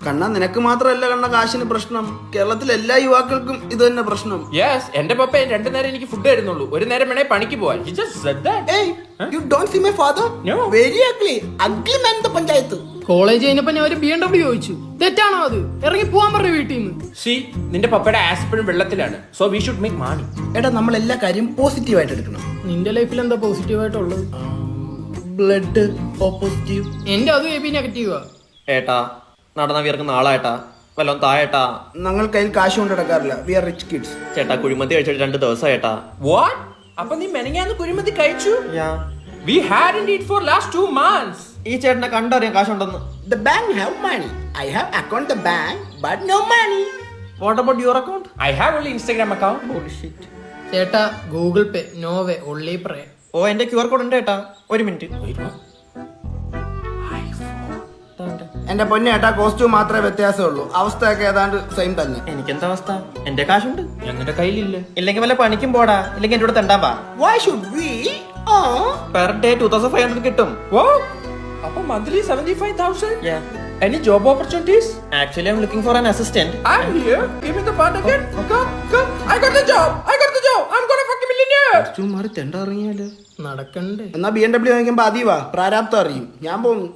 കണ്ണ നിനക്ക് മാത്രമല്ല കണ്ണ കാശിന് പ്രശ്നം, കേരളത്തിലെ എല്ലാ യുവാക്കൾക്കും ഇത് തന്നെ പ്രശ്നം. യെസ്, എന്റെ പപ്പ 2 നേരം എനിക്ക് ഫുഡ് തരുന്നുള്ളൂ, 1 നേരം വേണേ പണിക്ക് പോവാൻ. He just said that. Hey, you don't see my father? No. Very ugly. Ugly man in the panchayat. College കഴിഞ്ഞപ്പോ ഞാൻ ഒരു BMW ചോദിച്ചു. തെറ്റാണോ അത്? ഇറങ്ങി പോവാൻ പറഞ്ഞു വീട്ടിൽ നിന്ന്. See, നിന്റെ പപ്പയുടെ ആസ്പിരിൻ വെള്ളത്തിലാണ്. So we should make money. എടാ നമ്മൾ എല്ലാ കാര്യം പോസിറ്റീവായിട്ട് എടുക്കണം. നിന്റെ ലൈഫിൽ എന്താ പോസിറ്റീവ് ആയിട്ടുള്ളത്? Blood O positive. എന്റെ അത് AB നെഗറ്റീവാ. ഏട്ടാ നടന്ന വിയർക്കുന്ന ആളായിട്ടാ, വല്ലോം തായേട്ടാ. ഞങ്ങൾ കയ്യിൽ കാശ് കൊണ്ട് നടക്കാറില്ല. We are rich kids. ചേട്ടാ കുഴിമന്തി കഴിച്ചിട്ട് 2 ദിവസമായിട്ടാ. What? അപ്പൊ നീ മെനങ്ങാന്ന് കുഴിമന്തി കഴിച്ചു? We hadn't eat for last 2 months. ഈ ചേട്ടനെ കണ്ടറിയാം കാശുണ്ടെന്ന്. The bank have money. I have account the bank but no money. What about your account? I have only Instagram account. ചേട്ടാ Google പേ, no way, only പ്രേ. ഓ എന്റെ QR code ഉണ്ട് ഏട്ടാ, 1 minute. എന്റെ പൊന്നെ ഏട്ടാ, കോസ്റ്റ്യൂം മാത്രമേ വ്യത്യാസമുള്ളൂ, അവസ്ഥയൊക്കെ ഏതാണ്ട് സെയിം തന്നെ. എനിക്കെന്താ അവസ്ഥ? എന്റെ കാശുണ്ട്. ഞങ്ങളുടെ കയ്യിലില്ല. ഇല്ലെങ്കിൽ വല്ല പണിക്കും പോടാ, ഇല്ലെങ്കിൽ എന്റെ കൂടെ തെണ്ടാൻ പാ. Why should we? Per day 2500 കിട്ടും. Wow. അപ്പൊ monthly 75,000. Any job opportunities? Actually I am looking for an assistant. I'm here. Give me the part again. Come. I got the job. I'm gonna fuck a millionaire. Costume മാറി തെണ്ട ഇറങ്ങിയാലോ? നടക്കണ്ടേ? എന്നാ BMW വാങ്ങിക്കുമ്പോ അതീവാ പ്രാരാബ്ദം അറിയും. ഞാൻ പോകുന്നു.